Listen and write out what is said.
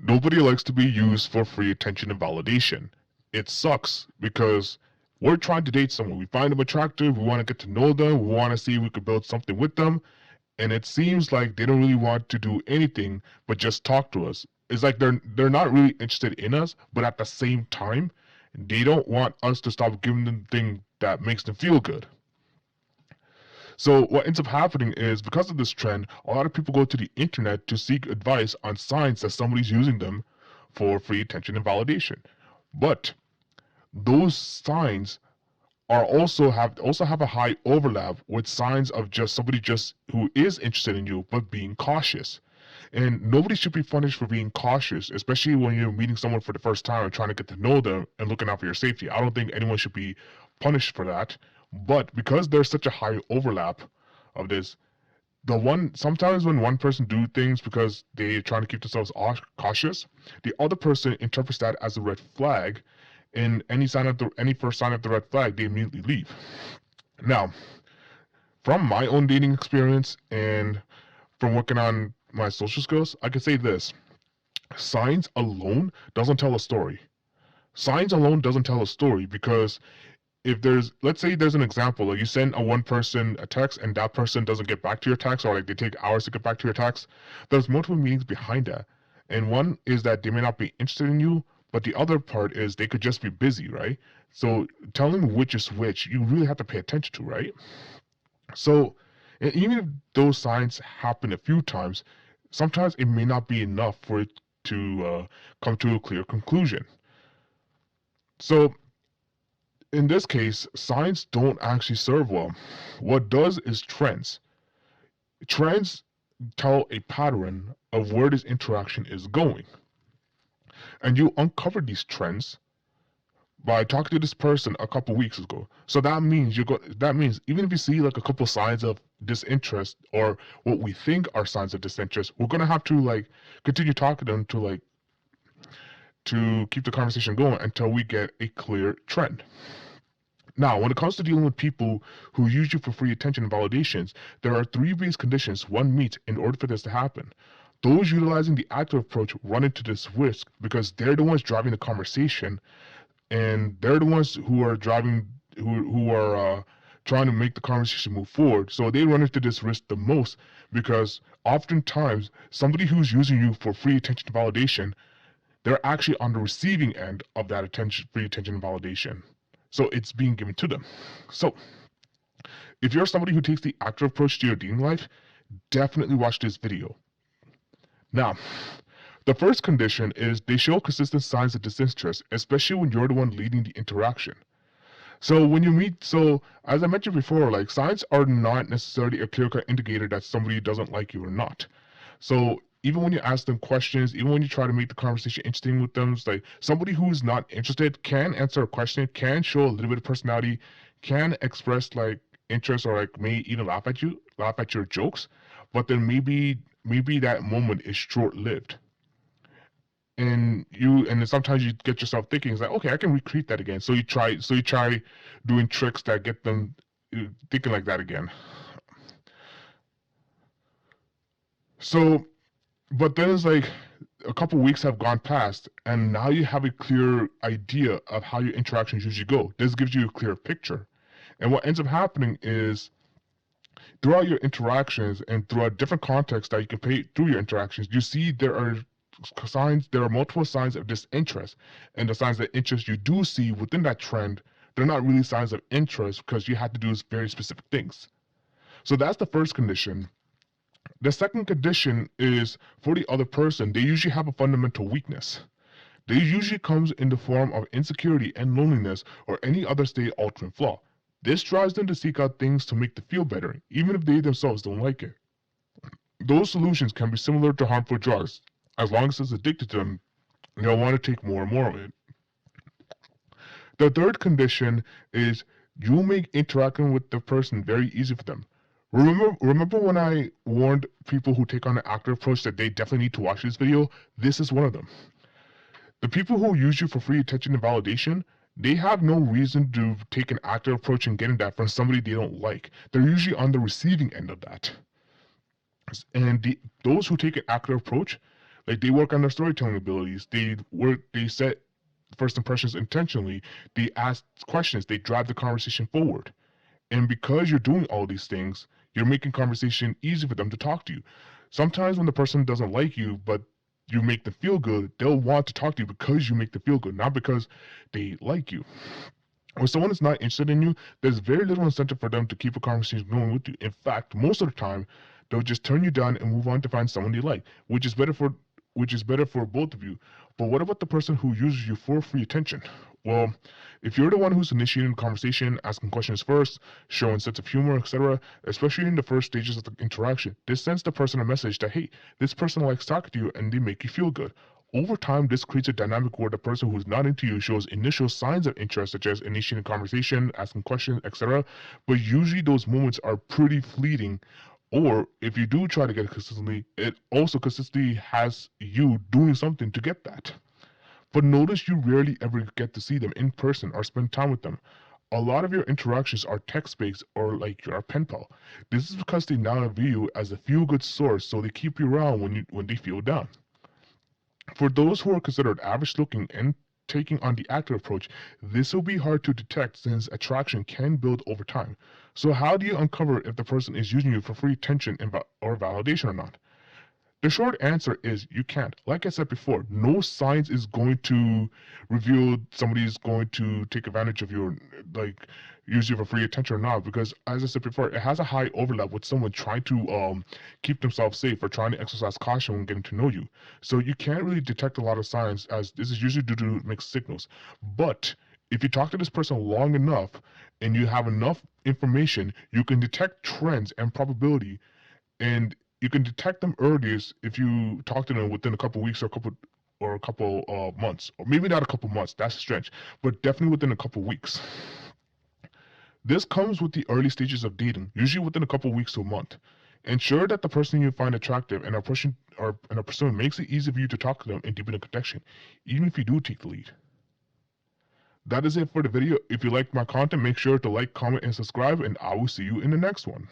Nobody likes to be used for free attention and validation. It sucks because we're trying to date someone. We find them attractive, we want to get to know them, we want to see if we could build something with them, and it seems like they don't really want to do anything but just talk to us. It's like they're not really interested in us, but at the same time, they don't want us to stop giving them the thing that makes them feel good. So what ends up happening is, because of this trend, a lot of people go to the internet to seek advice on signs that somebody's using them for free attention and validation. But those signs are also have a high overlap with signs of just somebody just who is interested in you but being cautious. And nobody should be punished for being cautious, especially when you're meeting someone for the first time and trying to get to know them and looking out for your safety. I don't think anyone should be punished for that. But because there's such a high overlap of this, sometimes when one person do things because they're trying to keep themselves cautious, the other person interprets that as a red flag, and any first sign of the red flag, they immediately leave. Now, from my own dating experience and from working on my social skills, I can say this: signs alone doesn't tell a story. Signs alone doesn't tell a story, because if let's say there's an example, like you send one person a text and that person doesn't get back to your text, or like they take hours to get back to your text, there's multiple meanings behind that. And one is that they may not be interested in you, but the other part is they could just be busy, right? So telling which is which, you really have to pay attention to, right? So even if those signs happen a few times, sometimes it may not be enough for it to come to a clear conclusion. So in this case, signs don't actually serve well. What does is trends. Trends tell a pattern of where this interaction is going. And you uncover these trends by talking to this person a couple weeks ago. So that means even if you see like a couple signs of disinterest, or what we think are signs of disinterest, we're gonna have to like continue talking to them to keep the conversation going until we get a clear trend. Now, when it comes to dealing with people who use you for free attention and validations, there are three basic conditions one meets in order for this to happen. Those utilizing the active approach run into this risk because they're the ones driving the conversation, and they're the ones who are trying to make the conversation move forward. So they run into this risk the most, because oftentimes somebody who's using you for free attention and validation, they're actually on the receiving end of that free attention and validation. So it's being given to them. So if you're somebody who takes the active approach to your dating life, definitely watch this video. Now, the first condition is they show consistent signs of disinterest, especially when you're the one leading the interaction. So when you meet, as I mentioned before, like, signs are not necessarily a clear-cut indicator that somebody doesn't like you or not. So even when you ask them questions, even when you try to make the conversation interesting with them, it's like somebody who's not interested can answer a question, can show a little bit of personality, can express like interest, or like may even laugh at your jokes, but then maybe that moment is short-lived. And then sometimes you get yourself thinking, it's like, okay, I can recreate that again. So you try doing tricks that get them thinking like that again. So, but then it's like a couple weeks have gone past, and now you have a clear idea of how your interactions usually go. This gives you a clear picture. And what ends up happening is, throughout your interactions and throughout different contexts that you can pay through your interactions, you see there are multiple signs of disinterest, and the signs of interest you do see within that trend, they're not really signs of interest because you had to do very specific things. So that's the first condition. The second condition is for the other person, they usually have a fundamental weakness. They usually comes in the form of insecurity and loneliness, or any other state altering flaw. This drives them to seek out things to make them feel better, even if they themselves don't like it. Those solutions can be similar to harmful drugs. As long as it's addicted to them, they'll want to take more and more of it. The third condition is you make interacting with the person very easy for them. Remember when I warned people who take on an active approach that they definitely need to watch this video? This is one of them. The people who use you for free attention and validation, they have no reason to take an active approach and getting that from somebody they don't like. They're usually on the receiving end of that. And those who take an active approach, Like they work on their storytelling abilities. They set first impressions intentionally. They ask questions. They drive the conversation forward. And because you're doing all these things, you're making conversation easy for them to talk to you. Sometimes when the person doesn't like you, but you make them feel good, they'll want to talk to you because you make them feel good, not because they like you. When someone is not interested in you, there's very little incentive for them to keep a conversation going with you. In fact, most of the time, they'll just turn you down and move on to find someone they like, which is better for both of you. But what about the person who uses you for free attention? Well, if you're the one who's initiating the conversation, asking questions first, showing sense of humor, etc., especially in the first stages of the interaction, this sends the person a message that, hey, this person likes talking to you and they make you feel good. Over time, this creates a dynamic where the person who's not into you shows initial signs of interest, such as initiating conversation, asking questions, etc. But usually those moments are pretty fleeting. Or if you do try to get it consistently, it also consistently has you doing something to get that. But notice you rarely ever get to see them in person or spend time with them. A lot of your interactions are text-based or like you're a pen pal. This is because they now view you as a feel-good source, so they keep you around when they feel down. For those who are considered average looking and taking on the active approach, this will be hard to detect since attraction can build over time. So how do you uncover if the person is using you for free attention or validation or not? The short answer is you can't. Like I said before, no science is going to reveal somebody is going to take advantage of your, like, use you for free attention or not, because as I said before, it has a high overlap with someone trying to keep themselves safe or trying to exercise caution when getting to know you. So you can't really detect a lot of signs, as this is usually due to mixed signals. But if you talk to this person long enough and you have enough information, you can detect trends and probability, and you can detect them earliest if you talk to them within a couple weeks or a couple months, or maybe not a couple months. That's a stretch, but definitely within a couple weeks. This comes with the early stages of dating, usually within a couple weeks to a month. Ensure that the person you find attractive and a person makes it easy for you to talk to them and deepen the connection, even if you do take the lead. That is it for the video. If you like my content, make sure to like, comment, and subscribe, and I will see you in the next one.